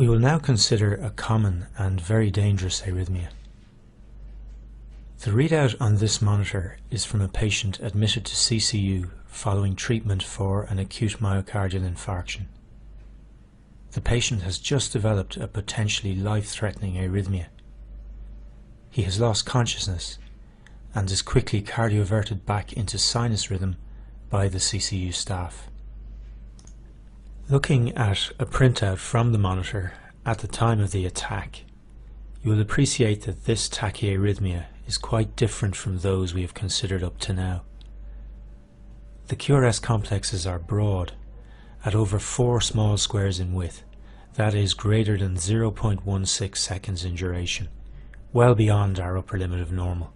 We will now consider a common and very dangerous arrhythmia. The readout on this monitor is from a patient admitted to CCU following treatment for an acute myocardial infarction. The patient has just developed a potentially life-threatening arrhythmia. He has lost consciousness and is quickly cardioverted back into sinus rhythm by the CCU staff. Looking at a printout from the monitor at the time of the attack, you will appreciate that this tachyarrhythmia is quite different from those we have considered up to now. The QRS complexes are broad, at over 4 small squares in width, that is greater than 0.16 seconds in duration, well beyond our upper limit of normal.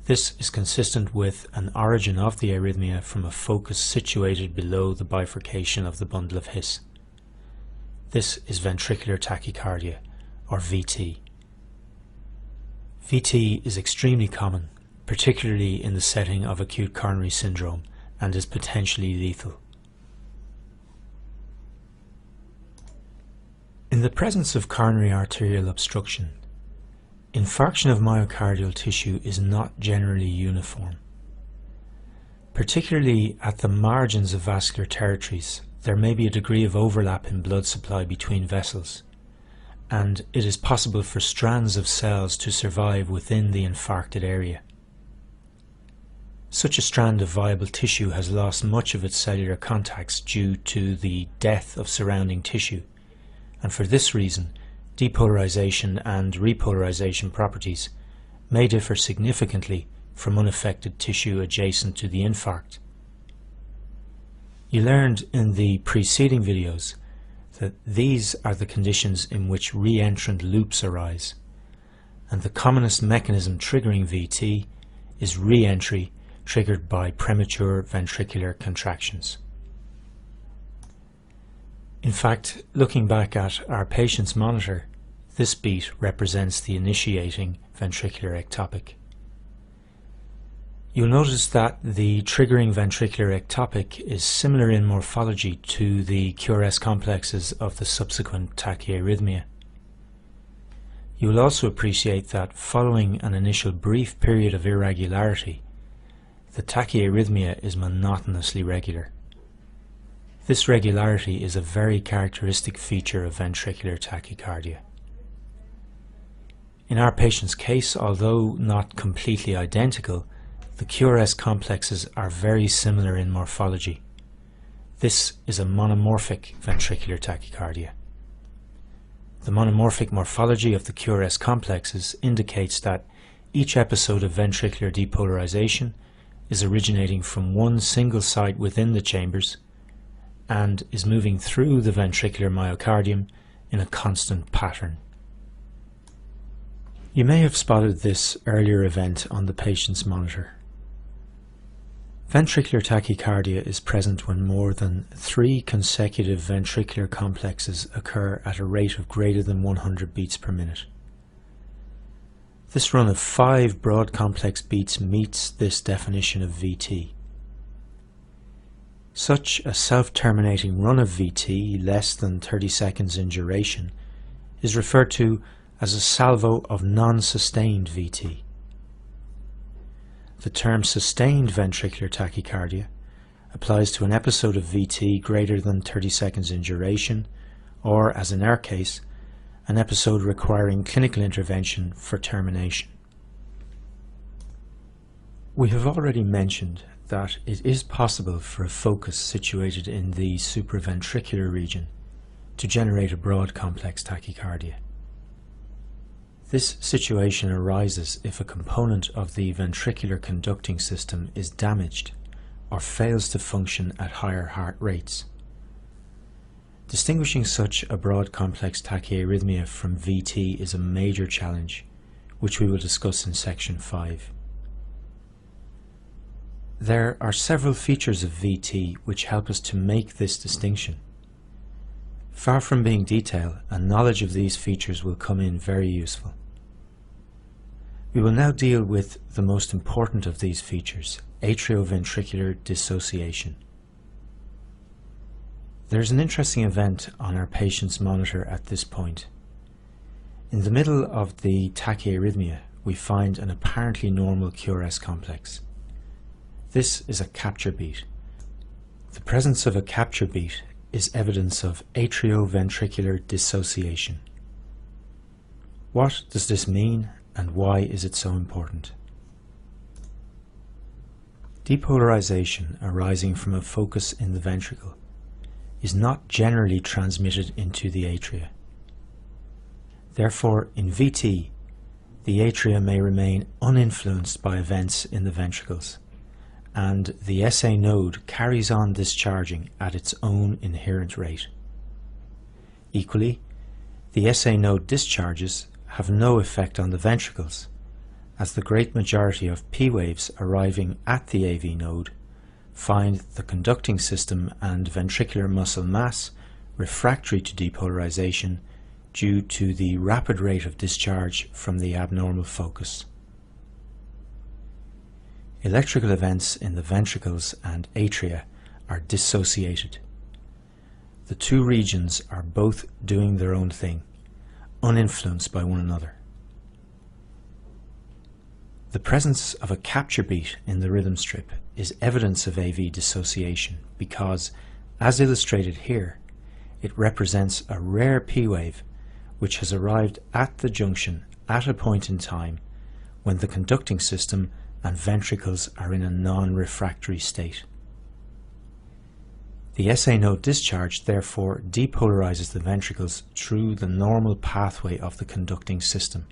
This is consistent with an origin of the arrhythmia from a focus situated below the bifurcation of the bundle of His. This is ventricular tachycardia, or VT. VT is extremely common, particularly in the setting of acute coronary syndrome, and is potentially lethal. In the presence of coronary arterial obstruction, infarction of myocardial tissue is not generally uniform. Particularly at the margins of vascular territories, there may be a degree of overlap in blood supply between vessels, and it is possible for strands of cells to survive within the infarcted area. Such a strand of viable tissue has lost much of its cellular contacts due to the death of surrounding tissue, and for this reason, depolarization and repolarization properties may differ significantly from unaffected tissue adjacent to the infarct. You learned in the preceding videos that these are the conditions in which reentrant loops arise, and the commonest mechanism triggering VT is re-entry triggered by premature ventricular contractions. In fact, looking back at our patient's monitor, this beat represents the initiating ventricular ectopic. You'll notice that the triggering ventricular ectopic is similar in morphology to the QRS complexes of the subsequent tachyarrhythmia. You will also appreciate that following an initial brief period of irregularity, the tachyarrhythmia is monotonously regular. This regularity is a very characteristic feature of ventricular tachycardia. In our patient's case, although not completely identical, the QRS complexes are very similar in morphology. This is a monomorphic ventricular tachycardia. The monomorphic morphology of the QRS complexes indicates that each episode of ventricular depolarization is originating from one single site within the chambers and is moving through the ventricular myocardium in a constant pattern. You may have spotted this earlier event on the patient's monitor. Ventricular tachycardia is present when more than 3 consecutive ventricular complexes occur at a rate of greater than 100 beats per minute. This run of 5 broad complex beats meets this definition of VT. Such a self-terminating run of VT, less than 30 seconds in duration, is referred to as a salvo of non-sustained VT. The term sustained ventricular tachycardia applies to an episode of VT greater than 30 seconds in duration, or, as in our case, an episode requiring clinical intervention for termination. We have already mentioned that it is possible for a focus situated in the supraventricular region to generate a broad complex tachycardia. This situation arises if a component of the ventricular conducting system is damaged or fails to function at higher heart rates. Distinguishing such a broad complex tachyarrhythmia from VT is a major challenge, which we will discuss in section 5. There are several features of VT which help us to make this distinction. Far from being detailed, a knowledge of these features will come in very useful. We will now deal with the most important of these features, atrioventricular dissociation. There's an interesting event on our patient's monitor at this point. In the middle of the tachyarrhythmia, we find an apparently normal QRS complex. This is a capture beat. The presence of a capture beat is evidence of atrioventricular dissociation. What does this mean, and why is it so important? Depolarization arising from a focus in the ventricle is not generally transmitted into the atria. Therefore, in VT, the atria may remain uninfluenced by events in the ventricles, and the SA node carries on discharging at its own inherent rate. Equally, the SA node discharges have no effect on the ventricles, as the great majority of P waves arriving at the AV node find the conducting system and ventricular muscle mass refractory to depolarization due to the rapid rate of discharge from the abnormal focus. Electrical events in the ventricles and atria are dissociated. The two regions are both doing their own thing, uninfluenced by one another. The presence of a capture beat in the rhythm strip is evidence of AV dissociation because, as illustrated here, it represents a rare P wave which has arrived at the junction at a point in time when the conducting system and ventricles are in a non-refractory state. The SA node discharge therefore depolarizes the ventricles through the normal pathway of the conducting system,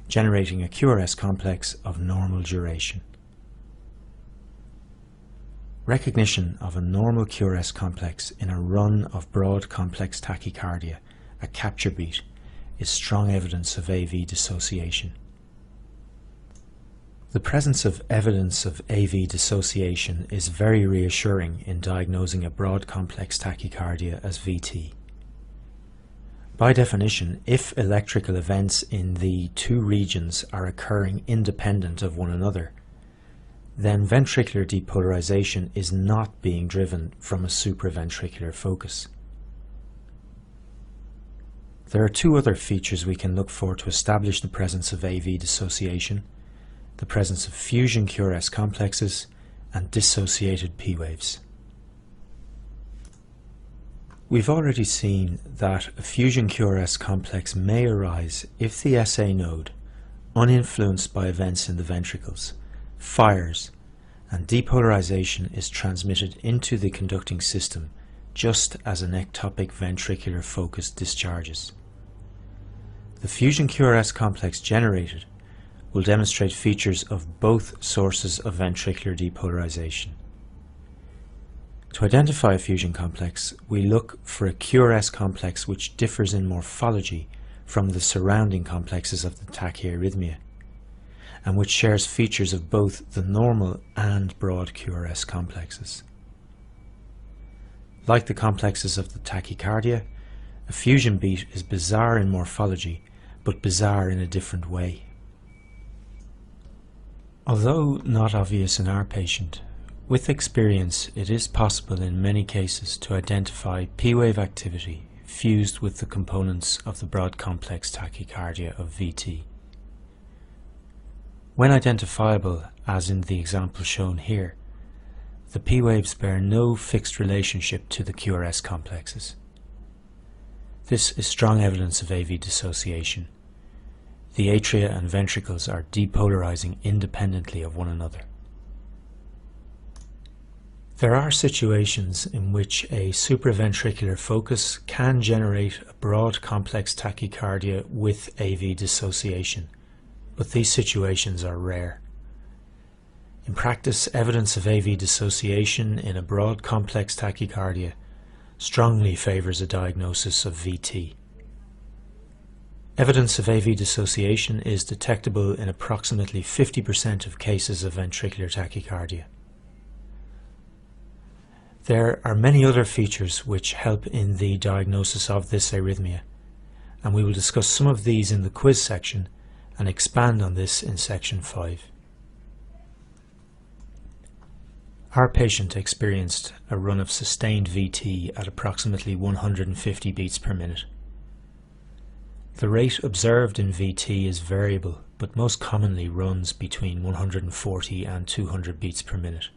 generating a QRS complex of normal duration. Recognition of a normal QRS complex in a run of broad complex tachycardia, a capture beat, is strong evidence of AV dissociation. The presence of evidence of AV dissociation is very reassuring in diagnosing a broad complex tachycardia as VT. By definition, if electrical events in the two regions are occurring independent of one another, then ventricular depolarization is not being driven from a supraventricular focus. There are two other features we can look for to establish the presence of AV dissociation: the presence of fusion QRS complexes and dissociated P waves. We've already seen that a fusion QRS complex may arise if the SA node, uninfluenced by events in the ventricles, fires and depolarization is transmitted into the conducting system just as an ectopic ventricular focus discharges. The fusion QRS complex generated will demonstrate features of both sources of ventricular depolarization. To identify a fusion complex, we look for a QRS complex which differs in morphology from the surrounding complexes of the tachyarrhythmia, and which shares features of both the normal and broad QRS complexes. Like the complexes of the tachycardia, a fusion beat is bizarre in morphology, but bizarre in a different way. Although not obvious in our patient, with experience it is possible in many cases to identify P-wave activity fused with the components of the broad complex tachycardia of VT. When identifiable, as in the example shown here, the P-waves bear no fixed relationship to the QRS complexes. This is strong evidence of AV dissociation. The atria and ventricles are depolarizing independently of one another. There are situations in which a supraventricular focus can generate a broad complex tachycardia with AV dissociation, but these situations are rare. In practice, evidence of AV dissociation in a broad complex tachycardia strongly favors a diagnosis of VT. Evidence of AV dissociation is detectable in approximately 50% of cases of ventricular tachycardia. There are many other features which help in the diagnosis of this arrhythmia, and we will discuss some of these in the quiz section and expand on this in section 5. Our patient experienced a run of sustained VT at approximately 150 beats per minute. The rate observed in VT is variable, but most commonly runs between 140 and 200 beats per minute.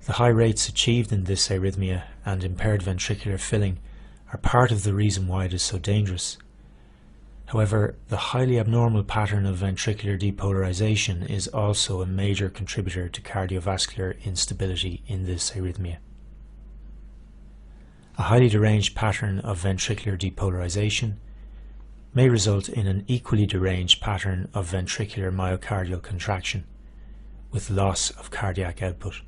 The high rates achieved in this arrhythmia and impaired ventricular filling are part of the reason why it is so dangerous. However, the highly abnormal pattern of ventricular depolarization is also a major contributor to cardiovascular instability in this arrhythmia. A highly deranged pattern of ventricular depolarization may result in an equally deranged pattern of ventricular myocardial contraction with loss of cardiac output.